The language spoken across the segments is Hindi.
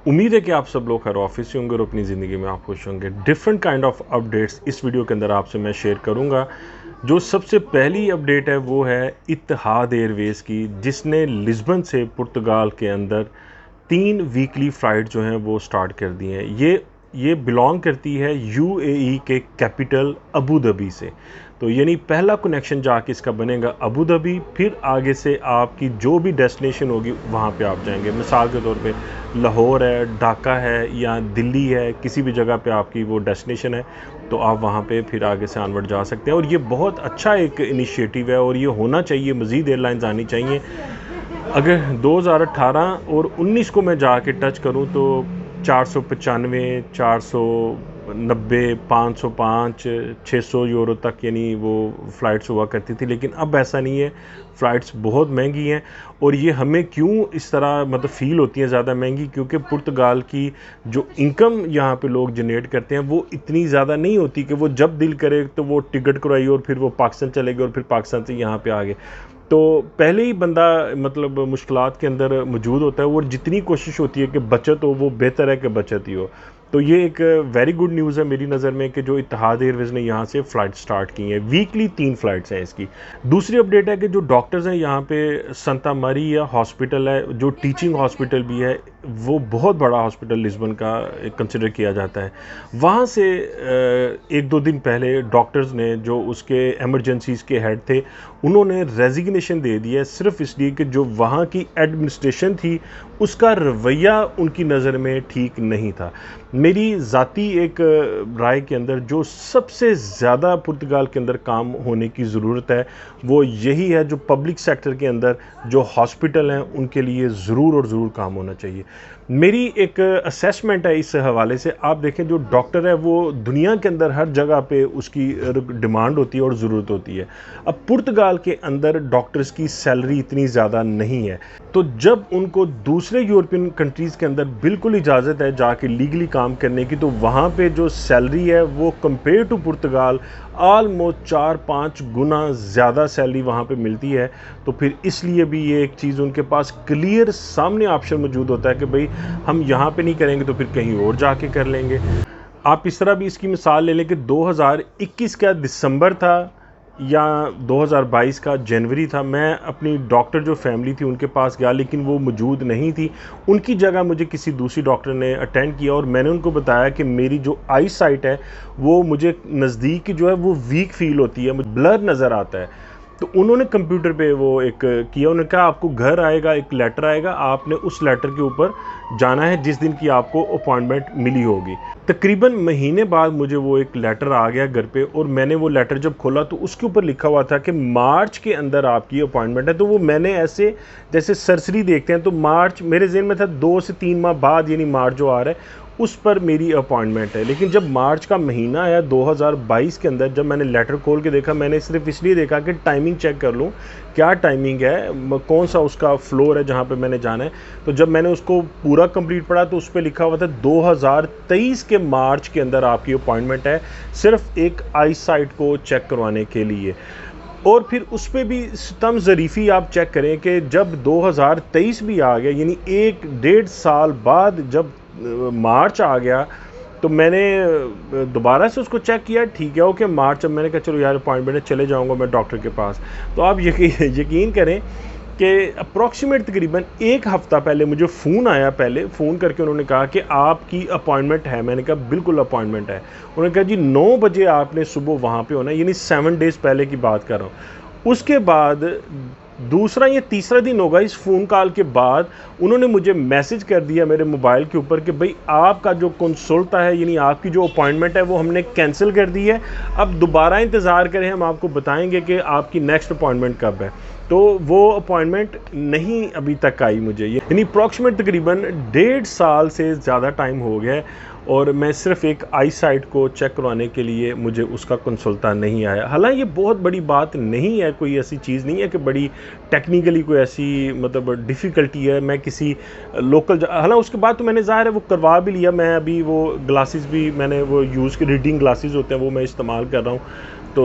उम्मीद है कि आप सब लोग हर ऑफिस से होंगे और अपनी ज़िंदगी में आप खुश होंगे। डिफरेंट काइंड ऑफ अपडेट्स इस वीडियो के अंदर आपसे मैं शेयर करूंगा। जो सबसे पहली अपडेट है वो है इत्तेहाद एयरवेज़ की, जिसने लिस्बन से पुर्तगाल के अंदर 3 वीकली फ़्लाइट जो हैं वो स्टार्ट कर दी हैं। ये बिलोंग करती है यूएई के कैपिटल अबू धाबी से। तो यानी पहला कनेक्शन जाके इसका बनेगा अबू धाबी, फिर आगे से आपकी जो भी डेस्टिनेशन होगी वहाँ पे आप जाएंगे। मिसाल के तौर पे लाहौर है, ढाका है या दिल्ली है, किसी भी जगह पे आपकी वो डेस्टिनेशन है तो आप वहाँ पे फिर आगे से आनवर्ड जा सकते हैं। और ये बहुत अच्छा एक इनिशिएटिव है और ये होना चाहिए, मज़ीद एयरलाइंस आनी चाहिए। अगर 2018 और 19 को मैं जाके टच करूं तो 495, 490, 505, 600 यूरो तक यानी वो फ़्लाइट्स हुआ करती थी। लेकिन अब ऐसा नहीं है, फ़्लाइट्स बहुत महंगी हैं। और ये हमें क्यों इस तरह मतलब फ़ील होती हैं ज़्यादा महंगी, क्योंकि पुर्तगाल की जो इनकम यहाँ पे लोग जनरेट करते हैं वो इतनी ज़्यादा नहीं होती कि वो जब दिल करे तो वो टिकट करवाई और फिर वो पाकिस्तान चले गए और फिर पाकिस्तान से यहाँ पे आ गए। तो पहले ही बंदा मतलब मुश्किलात के अंदर मौजूद होता है और जितनी कोशिश होती है कि बचत हो वो बेहतर है कि बचत ही हो। तो ये एक वेरी गुड न्यूज़ है मेरी नज़र में कि जो इत्तेहाद एयरवेज़ ने यहाँ से फ़्लाइट स्टार्ट की हैं। वीकली 3 फ़्लाइट्स हैं इसकी। दूसरी अपडेट है कि जो डॉक्टर्स हैं यहाँ पे संता मरिया हॉस्पिटल है, जो टीचिंग हॉस्पिटल भी है, वो बहुत बड़ा हॉस्पिटल लिस्बन का कंसिडर किया जाता है। वहाँ से 1-2 दिन पहले डॉक्टर्स ने, जो उसके एमरजेंसीज़ के हेड थे, उन्होंने रेजिग्नेशन दे दी है सिर्फ इसलिए कि जो वहाँ की एडमिनिस्ट्रेशन थी उसका रवैया उनकी नज़र में ठीक नहीं था। मेरी ज़ाती एक राय के अंदर जो सबसे ज़्यादा पुर्तगाल के अंदर काम होने की ज़रूरत है वो यही है, जो पब्लिक सेक्टर के अंदर जो हॉस्पिटल हैं उनके लिए ज़रूर और ज़रूर काम होना चाहिए। मेरी एक असेसमेंट है इस हवाले से। आप देखें जो डॉक्टर है वो दुनिया के अंदर हर जगह पे उसकी डिमांड होती है और ज़रूरत होती है। अब पुर्तगाल के अंदर डॉक्टर्स की सैलरी इतनी ज़्यादा नहीं है, तो जब उनको दूसरे यूरोपियन कंट्रीज़ के अंदर बिल्कुल इजाज़त है जाके लीगली काम करने की, तो वहाँ पे जो सैलरी है वो कंपेयर टू पुर्तगाल आलमोस्ट 4-5 गुना ज़्यादा सैलरी वहाँ पे मिलती है। तो फिर इसलिए भी ये एक चीज़ उनके पास क्लियर सामने ऑप्शन मौजूद होता है कि भाई हम यहाँ पे नहीं करेंगे तो फिर कहीं और जाके कर लेंगे। आप इस तरह भी इसकी मिसाल ले लें कि 2021 का दिसंबर था या 2022 का जनवरी था, मैं अपनी डॉक्टर जो फैमिली थी उनके पास गया, लेकिन वो मौजूद नहीं थी। उनकी जगह मुझे किसी दूसरी डॉक्टर ने अटेंड किया और मैंने उनको बताया कि मेरी जो आई साइट है वो मुझे नज़दीक जो है वो वीक फील होती है, मुझे ब्लर नज़र आता है। तो उन्होंने कंप्यूटर पे वो एक किया, उन्होंने कहा आपको घर आएगा, एक लेटर आएगा, आपने उस लेटर के ऊपर जाना है जिस दिन की आपको अपॉइंटमेंट मिली होगी। तकरीबन महीने बाद मुझे वो एक लेटर आ गया घर पे और मैंने वो लेटर जब खोला तो उसके ऊपर लिखा हुआ था कि मार्च के अंदर आपकी अपॉइंटमेंट है। तो वो मैंने ऐसे जैसे सरसरी देखते हैं तो मार्च मेरे ज़हन में था 2 से 3 माह बाद, यानी मार्च जो आ रहा है उस पर मेरी अपॉइंटमेंट है। लेकिन जब मार्च का महीना आया 2022 के अंदर, जब मैंने लेटर खोल के देखा, मैंने सिर्फ इसलिए देखा कि टाइमिंग चेक कर लूँ क्या टाइमिंग है, कौन सा उसका फ्लोर है जहाँ पे मैंने जाना है। तो जब मैंने उसको पूरा कंप्लीट पढ़ा तो उस पर लिखा हुआ था 2023 के मार्च के अंदर आपकी अपॉइंटमेंट है, सिर्फ एक आई साइट को चेक करवाने के लिए। और फिर उस पर भी तम ज़रीफ़ी आप चेक करें कि जब 2023 भी आ गया, यानी 1-1.5 साल बाद जब मार्च आ गया, तो मैंने दोबारा से उसको चेक किया, ठीक है ओके मार्च। अब मैंने कहा चलो यार अपॉइंटमेंट है, चले जाऊंगा मैं डॉक्टर के पास। तो आप यकीन करें कि अप्रॉक्सीमेट तकरीबन 1 हफ़्ता पहले मुझे फ़ोन आया, पहले फ़ोन करके उन्होंने कहा कि आपकी अपॉइंटमेंट है। मैंने कहा बिल्कुल अपॉइंटमेंट है। उन्होंने कहा जी 9 बजे आपने सुबह वहाँ पे होना है, यानी 7 डेज़ पहले की बात कर रहा हूँ। उसके बाद दूसरा या तीसरा दिन होगा इस फ़ोन कॉल के बाद, उन्होंने मुझे मैसेज कर दिया मेरे मोबाइल के ऊपर कि भाई आपका जो कंसल्टा है, यानी आपकी जो अपॉइंटमेंट है वो हमने कैंसिल कर दी है, अब दोबारा इंतज़ार करें, हम आपको बताएंगे कि आपकी नेक्स्ट अपॉइंटमेंट कब है। तो वो अपॉइंटमेंट नहीं अभी तक आई मुझे, यानी अप्रॉक्सीमेट तकरीबन 1.5 साल से ज़्यादा टाइम हो गया है और मैं सिर्फ एक आई साइट को चेक करवाने के लिए मुझे उसका कंसल्टा नहीं आया। हालांकि ये बहुत बड़ी बात नहीं है, कोई ऐसी चीज़ नहीं है कि बड़ी टेक्निकली कोई ऐसी मतलब डिफ़िकल्टी है। मैं किसी लोकल, हालांकि उसके बाद तो मैंने ज़ाहिर है वो करवा भी लिया। मैं अभी वो ग्लासेस भी मैंने वो यूज़ की, रीडिंग ग्लासेस होते हैं वो मैं इस्तेमाल कर रहा हूँ। तो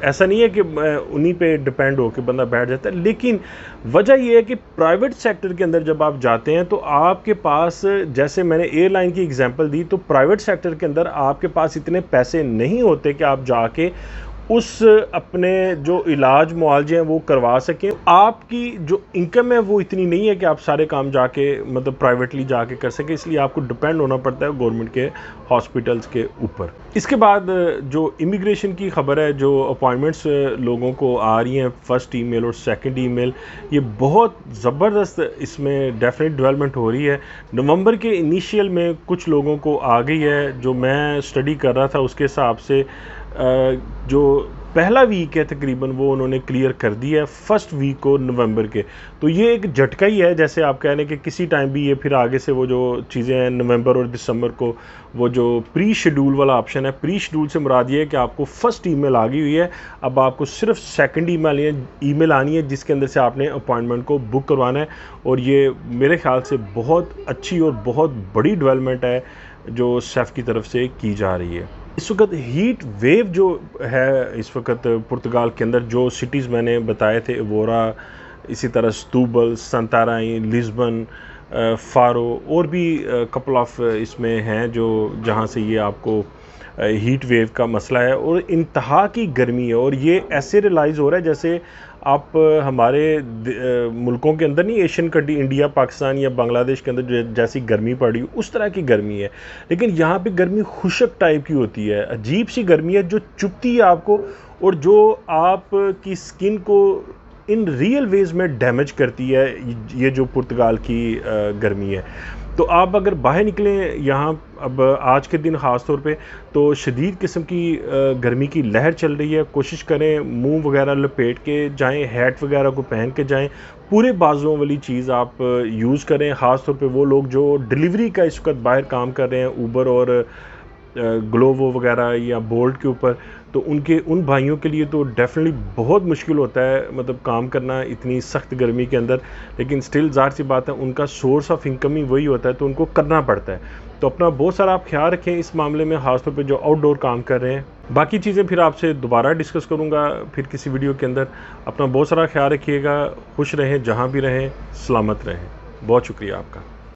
ऐसा नहीं है कि उन्हीं पे डिपेंड होकर बंदा बैठ जाता है, लेकिन वजह ये है कि प्राइवेट सेक्टर के अंदर जब आप जाते हैं तो आपके पास, जैसे मैंने एयरलाइन की एग्जांपल दी, तो प्राइवेट सेक्टर के अंदर आपके पास इतने पैसे नहीं होते कि आप जाके उस अपने जो इलाज मुआवजे हैं वो करवा सकें। आपकी जो इनकम है वो इतनी नहीं है कि आप सारे काम जाके मतलब प्राइवेटली जाके कर सकें, इसलिए आपको डिपेंड होना पड़ता है गवर्नमेंट के हॉस्पिटल्स के ऊपर। इसके बाद जो इमिग्रेशन की खबर है, जो अपॉइंटमेंट्स लोगों को आ रही हैं फर्स्ट ईमेल और सेकंड ईमेल, ये बहुत ज़बरदस्त इसमें डेफिनेट डेवलपमेंट हो रही है। नवंबर के इनिशियल में कुछ लोगों को आ गई है, जो मैं स्टडी कर रहा था उसके हिसाब से जो पहला वीक है तकरीबन वो उन्होंने क्लियर कर दिया है फर्स्ट वीक को नवंबर के। तो ये एक झटका ही है, जैसे आप कह रहे हैं कि किसी टाइम भी ये फिर आगे से वो जो चीज़ें हैं नवंबर और दिसंबर को वो जो प्री शेड्यूल वाला ऑप्शन है, प्री शेड्यूल से मुराद ये है कि आपको फर्स्ट ईमेल आ गई हुई है, अब आपको सिर्फ सेकंड ईमेल आनी है जिसके अंदर से आपने अपॉइंटमेंट को बुक करवाना है। और ये मेरे ख्याल से बहुत अच्छी और बहुत बड़ी डेवलपमेंट है जो सेफ की तरफ से की जा रही है। इस वक्त हीट वेव जो है इस वक्त पुर्तगाल के अंदर, जो सिटीज़ मैंने बताए थे, एवोरा, इसी तरह स्तूबल, संताराइन, लिस्बन, फारो, और भी कपल ऑफ इसमें हैं जो जहाँ से ये आपको हीट वेव का मसला है और इंतहा की गर्मी है। और ये ऐसे रियलाइज़ हो रहा है जैसे आप हमारे मुल्कों के अंदर नहीं, एशियन कंट्री इंडिया, पाकिस्तान या बांग्लादेश के अंदर जैसी गर्मी पड़ी उस तरह की गर्मी है, लेकिन यहाँ पे गर्मी खुशक टाइप की होती है, अजीब सी गर्मी है जो चुभती है आपको और जो आपकी स्किन को इन रियल वेज में डैमेज करती है। ये जो पुर्तगाल की गर्मी है, तो आप अगर बाहर निकलें यहाँ अब आज के दिन ख़ास तौर पे, तो शदीद किस्म की गर्मी की लहर चल रही है। कोशिश करें मुंह वगैरह लपेट के जाएं, हैट वगैरह को पहन के जाएं, पूरे बाजुओं वाली चीज़ आप यूज़ करें। ख़ास तौर पे वो लोग जो डिलीवरी का इस वक्त बाहर काम कर रहे हैं, ऊबर और ग्लोवो वगैरह या बोल्ट के ऊपर, तो उन भाइयों के लिए तो डेफिनेटली बहुत मुश्किल होता है मतलब काम करना इतनी सख्त गर्मी के अंदर, लेकिन स्टिल ज़ाहिर सी बात है उनका सोर्स ऑफ इनकम ही वही होता है, तो उनको करना पड़ता है। तो अपना बहुत सारा आप ख्याल रखें इस मामले में, ख़ासतौर पे जो आउटडोर काम कर रहे हैं। बाकी चीज़ें फिर आपसे दोबारा डिस्कस करूँगा फिर किसी वीडियो के अंदर। अपना बहुत सारा ख्याल रखिएगा, खुश रहें, जहाँ भी रहें, सलामत रहें। बहुत शुक्रिया आपका।